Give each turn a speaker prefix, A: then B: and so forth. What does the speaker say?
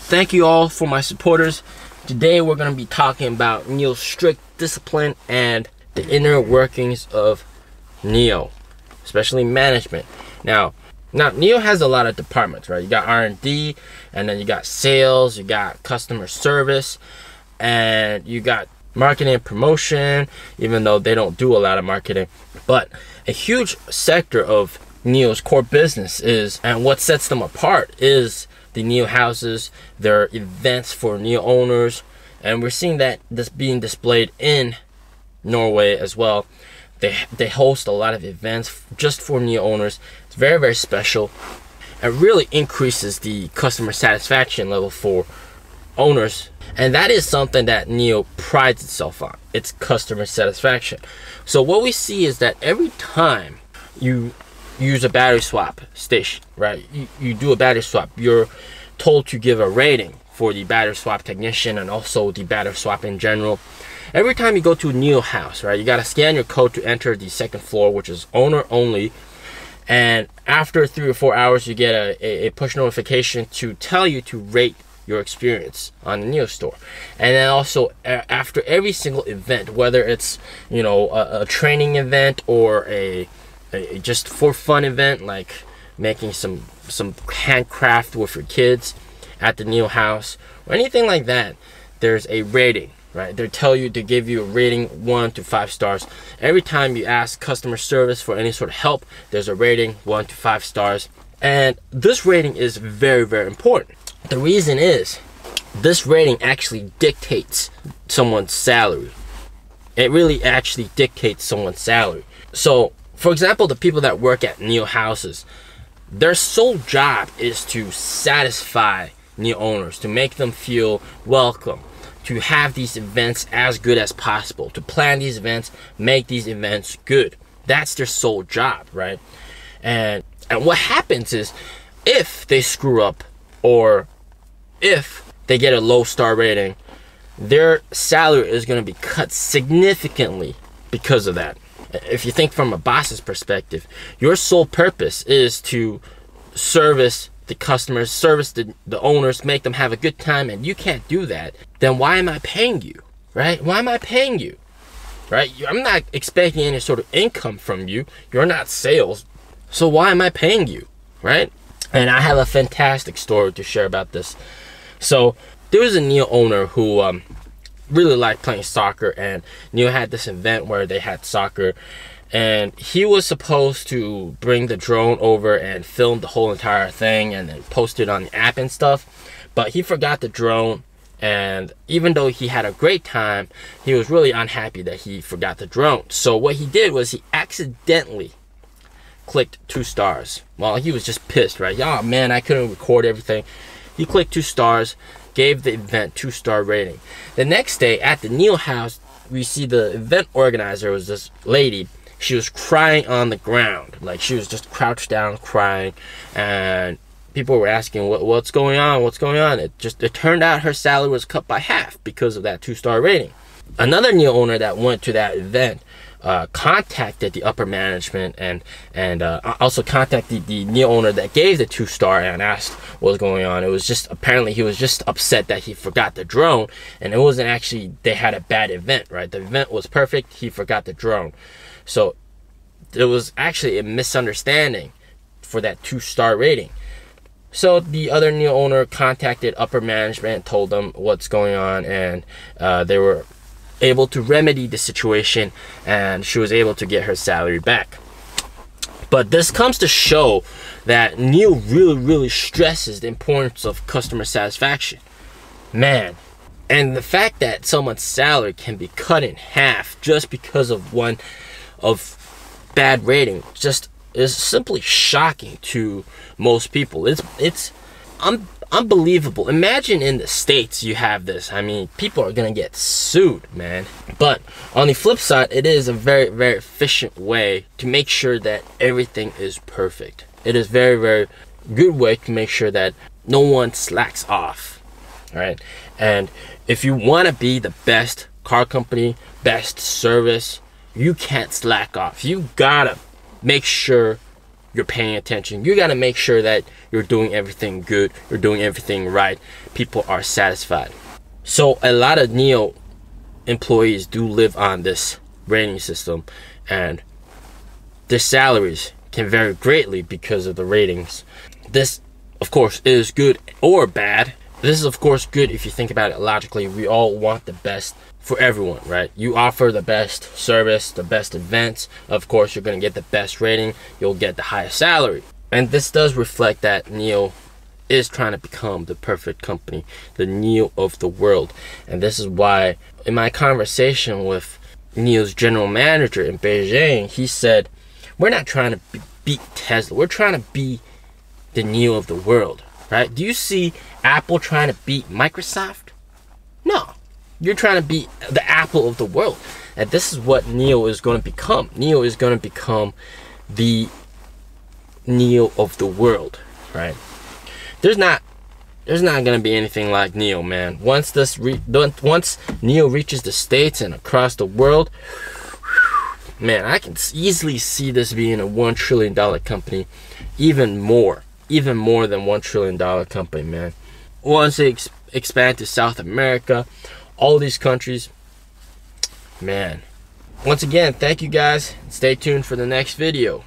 A: Thank you all for my supporters. Today we're going to be talking about NIO's strict discipline and the inner workings of NIO, especially management. Now NIO has a lot of departments, right? You got R&D, and then you got sales, you got customer service, and you got marketing and promotion, even though they don't do a lot of marketing. But a huge sector of NIO's core business is, and what sets them apart is the NIO houses, their events for NIO owners, and we're seeing that this being displayed in Norway as well. They host a lot of events just for NIO owners. It's very, very special. It really increases the customer satisfaction level for owners, and that is something that NIO prides itself on, its customer satisfaction. So what we see is that every time you use a battery swap station, right, you do a battery swap, you're told to give a rating for the battery swap technician and also the battery swap in general. Every time you go to a NIO house, right, you got to scan your code to enter the second floor, which is owner only, and after 3 or 4 hours you get a push notification to tell you to rate your experience on the NIO store. And then also after every single event, whether it's, you know, a training event or a just for fun event like making some handcraft with your kids at the NIO house or anything like that, there's a rating, right? They tell you to give you a rating 1 to 5 stars. Every time you ask customer service for any sort of help, there's a rating 1 to 5 stars. And this rating is very, very important. The reason is this rating actually dictates someone's salary. It really actually dictates someone's salary. So for example, the people that work at NIO houses, their sole job is to satisfy NIO owners, to make them feel welcome, to have these events as good as possible, to plan these events, make these events good. That's their sole job, right? And what happens is, if they screw up or if they get a low star rating, their salary is going to be cut significantly because of that. If you think from a boss's perspective, your sole purpose is to service the customers, service the owners, make them have a good time, and you can't do that, then why am I paying you, right? Why am I paying you, right? I'm not expecting any sort of income from you. You're not sales, so why am I paying you, right? And I have a fantastic story to share about this. So there was a NIO owner who really liked playing soccer, and NIO had this event where they had soccer, and he was supposed to bring the drone over and film the whole entire thing and then post it on the app and stuff, but he forgot the drone. And even though he had a great time, he was really unhappy that he forgot the drone. So what he did was he accidentally clicked 2 stars. Well, he was just pissed, right? Oh man, I couldn't record everything. He clicked 2 stars, gave the event 2-star rating. The next day at the NIO house, we see the event organizer was this lady. She was crying on the ground, like she was just crouched down crying, and people were asking what's going on, what's going on. It turned out her salary was cut by half because of that 2-star rating. Another NIO owner that went to that event contacted the upper management and also contacted the NIO owner that gave the 2-star and asked what was going on. It was just, apparently he was just upset that he forgot the drone, and it wasn't actually they had a bad event, right? The event was perfect, he forgot the drone. So there was actually a misunderstanding for that 2-star rating. So the other NIO owner contacted upper management, told them what's going on, and they were able to remedy the situation, and she was able to get her salary back. But this comes to show that NIO really stresses the importance of customer satisfaction, man. And the fact that someone's salary can be cut in half just because of one of bad rating just is simply shocking to most people. It's unbelievable. Imagine in the States you have this. I mean, people are gonna get sued, man. But on the flip side, it is a very efficient way to make sure that everything is perfect. It is very good way to make sure that no one slacks off, right? And if you want to be the best car company, best service, you can't slack off. You gotta make sure you're paying attention. You gotta make sure that you're doing everything good, you're doing everything right, people are satisfied. So a lot of NIO employees do live on this rating system, and their salaries can vary greatly because of the ratings. This, of course, is good or bad. This is, of course, good if you think about it logically. We all want the best for everyone, right? You offer the best service, the best events. Of course, you're going to get the best rating. You'll get the highest salary. And this does reflect that NIO is trying to become the perfect company, the NIO of the world. And this is why in my conversation with NIO's general manager in Beijing, he said, we're not trying to beat Tesla. We're trying to be the NIO of the world, right? Do you see Apple trying to beat Microsoft? No. You're trying to be the Apple of the world. And this is what NIO is going to become. NIO is going to become the NIO of the world, right? There's not going to be anything like NIO, man. Once NIO reaches the States and across the world, man, I can easily see this being a $1 trillion company, even more than $1 trillion company, man. Once they expand to South America, all these countries, man. Once again, thank you guys. Stay tuned for the next video.